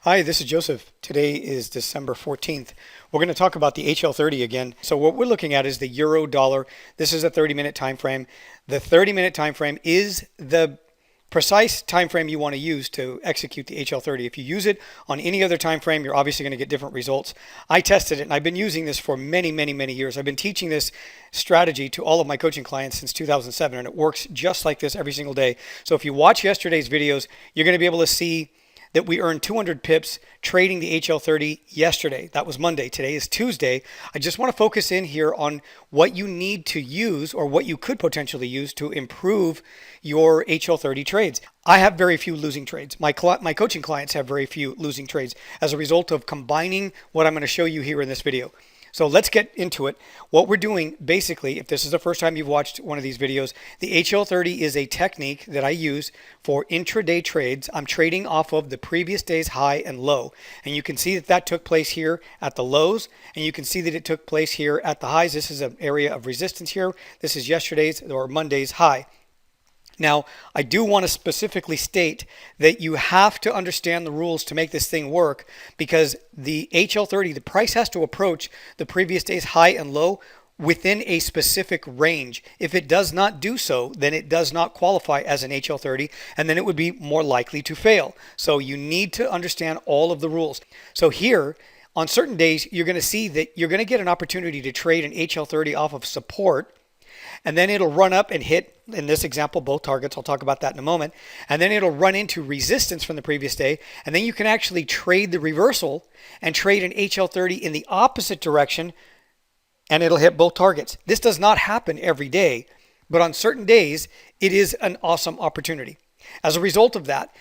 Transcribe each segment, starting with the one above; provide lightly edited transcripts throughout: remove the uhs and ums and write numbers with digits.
Hi, this is Joseph. Today is December 14th. We're going to talk about the HL30 again. So what we're looking at is the euro dollar. This is a 30-minute time frame. The 30-minute time frame is the precise time frame you want to use to execute the HL30. If you use it on any other time frame, you're obviously going to get different results. I tested it and I've been using this for many years. I've been teaching this strategy to all of my coaching clients since 2007, and it works just like this every single day. So if you watch yesterday's videos, you're going to be able to see that we earned 200 pips trading the HL30 yesterday. That was Monday. Today is Tuesday. I just want to focus in here on what you need to use or what you could potentially use to improve your HL30 trades. I have very few losing trades. My coaching clients have very few losing trades as a result of combining what I'm going to show you here in this video. So let's get into it. What we're doing, basically, if this is the first time you've watched one of these videos, the HL30 is a technique that I use for intraday trades. I'm trading off of the previous day's high and low. And you can see that that took place here at the lows, and you can see that it took place here at the highs. This is an area of resistance here. This is yesterday's or Monday's high. Now, I do want to specifically state that you have to understand the rules to make this thing work, because the HL30, the price has to approach the previous day's high and low within a specific range. If it does not do so, then it does not qualify as an HL30, and then it would be more likely to fail. So you need to understand all of the rules. So here, on certain days, you're going to see that you're going to get an opportunity to trade an HL30 off of support, and then it'll run up and hit, in this example, both targets. I'll talk about that in a moment. And then it'll run into resistance from the previous day. And then you can actually trade the reversal and trade an HL30 in the opposite direction, and it'll hit both targets. This does not happen every day, but on certain days, it is an awesome opportunity. As a result of that,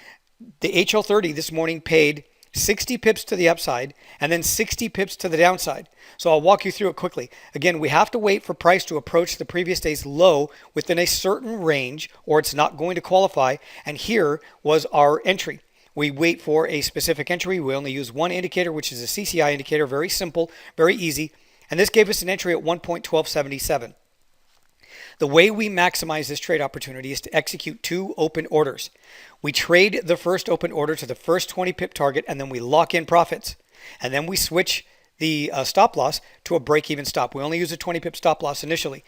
the HL30 this morning paid 60 pips to the upside and then 60 pips to the downside. So I'll walk you through it quickly. Again, we have to wait for price to approach the previous day's low within a certain range, or it's not going to qualify. And here was our entry. We wait for a specific entry. We only use one indicator, which is a CCI indicator. Very simple, very easy. And this gave us an entry at 1.1277. The way we maximize this trade opportunity is to execute two open orders. We trade the first open order to the first 20 pip target, and then we lock in profits. And then we switch the stop loss to a break-even stop. We only use a 20 pip stop loss initially.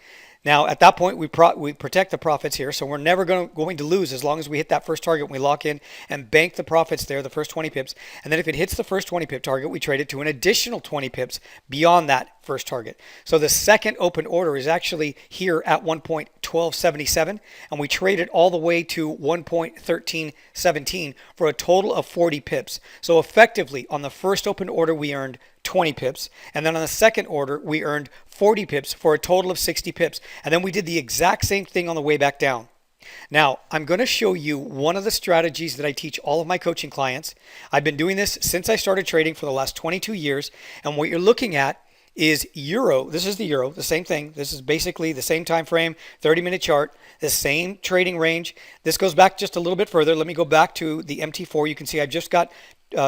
Now, at that point, we protect the profits here, so we're never going to lose as long as we hit that first target. We lock in and bank the profits there, the first 20 pips. And then if it hits the first 20 pip target, we trade it to an additional 20 pips beyond that first target. So the second open order is actually here at 1.1277, and we trade it all the way to 1.1317 for a total of 40 pips. So effectively, on the first open order, we earned 20 pips. And then on the second order, we earned 40 pips for a total of 60 pips. And then we did the exact same thing on the way back down. Now, I'm going to show you one of the strategies that I teach all of my coaching clients. I've been doing this since I started trading for the last 22 years. And what you're looking at is euro. This is the euro, the same thing. This is basically the same time frame, 30-minute chart, the same trading range. This goes back just a little bit further. Let me go back to the MT4. You can see I've just got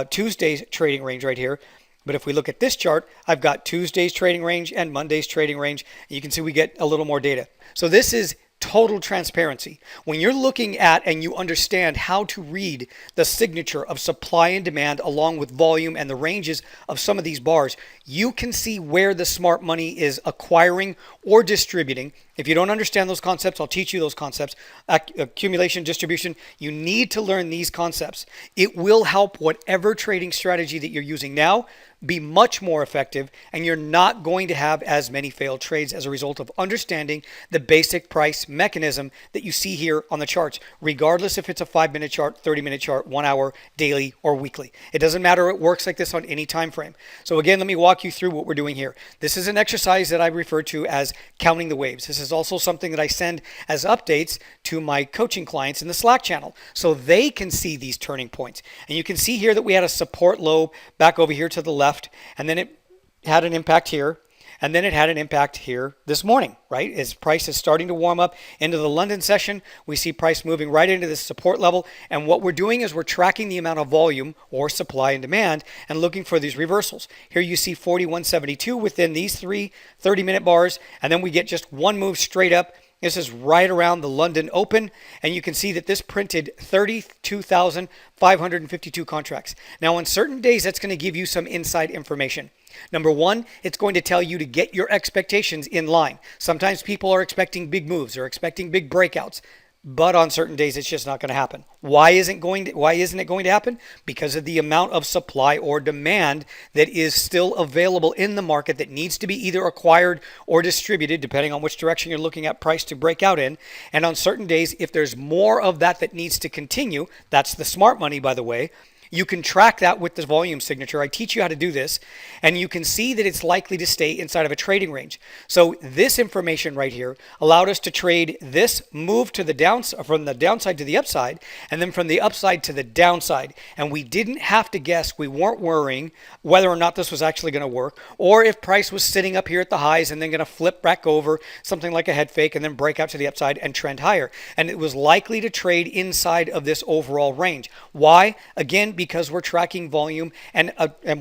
Tuesday's trading range right here. But if we look at this chart, I've got Tuesday's trading range and Monday's trading range. You can see we get a little more data. So this is total transparency. When you're looking at and you understand how to read the signature of supply and demand along with volume and the ranges of some of these bars, you can see where the smart money is acquiring or distributing. If you don't understand those concepts, I'll teach you those concepts. Accumulation, distribution, you need to learn these concepts. It will help whatever trading strategy that you're using now be much more effective, and you're not going to have as many failed trades as a result of understanding the basic price mechanism that you see here on the charts, regardless if it's a 5-minute chart, 30-minute chart, 1 hour, daily, or weekly. It doesn't matter. It works like this on any time frame. So again, let me walk you through what we're doing here. This is an exercise that I refer to as counting the waves. This is also something that I send as updates to my coaching clients in the Slack channel so they can see these turning points. And you can see here that we had a support low back over here to the left, and then it had an impact here, and then it had an impact here this morning, right? As price is starting to warm up into the London session, we see price moving right into this support level, and what we're doing is we're tracking the amount of volume or supply and demand and looking for these reversals. Here you see 41.72 within these three 30-minute bars, and then we get just one move straight up This is right around the London Open, and you can see that this printed 32,552 contracts. Now, on certain days, that's going to give you some inside information. Number one, it's going to tell you to get your expectations in line. Sometimes people are expecting big moves or expecting big breakouts. But on certain days, it's just not going to happen. Why isn't it going to happen? Because of the amount of supply or demand that is still available in the market that needs to be either acquired or distributed, depending on which direction you're looking at price to break out in. And on certain days, if there's more of that needs to continue, that's the smart money, by the way. You can track that with the volume signature. I teach you how to do this, and you can see that it's likely to stay inside of a trading range. So this information right here allowed us to trade this move to the downside, from the downside to the upside, and then from the upside to the downside. And we didn't have to guess. We weren't worrying whether or not this was actually going to work, or if price was sitting up here at the highs and then going to flip back over, something like a head fake, and then break out to the upside and trend higher. And it was likely to trade inside of this overall range. Why? Again, because we're tracking volume and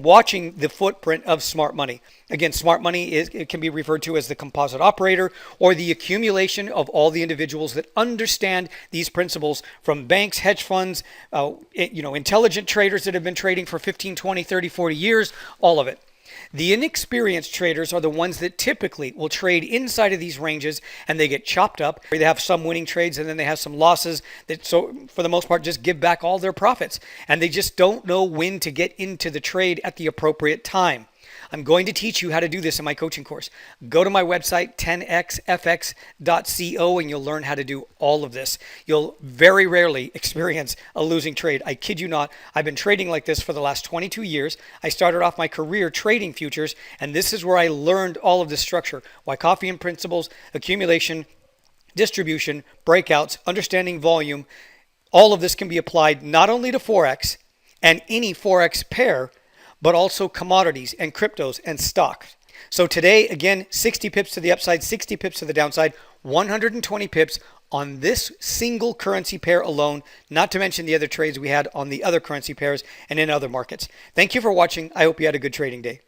watching the footprint of smart money. Again, smart money it can be referred to as the composite operator, or the accumulation of all the individuals that understand these principles, from banks, hedge funds, intelligent traders that have been trading for 15, 20, 30, 40 years, all of it. The inexperienced traders are the ones that typically will trade inside of these ranges, and they get chopped up. They have some winning trades and then they have some losses that, so for the most part, just give back all their profits, and they just don't know when to get into the trade at the appropriate time. I'm going to teach you how to do this in my coaching course. Go to my website, 10xfx.co, and you'll learn how to do all of this. You'll very rarely experience a losing trade. I kid you not. I've been trading like this for the last 22 years. I started off my career trading futures, and this is where I learned all of this structure. Wyckoffean principles, accumulation, distribution, breakouts, understanding volume. All of this can be applied not only to Forex and any Forex pair, but also commodities and cryptos and stocks. So today, again, 60 pips to the upside, 60 pips to the downside, 120 pips on this single currency pair alone, not to mention the other trades we had on the other currency pairs and in other markets. Thank you for watching. I hope you had a good trading day.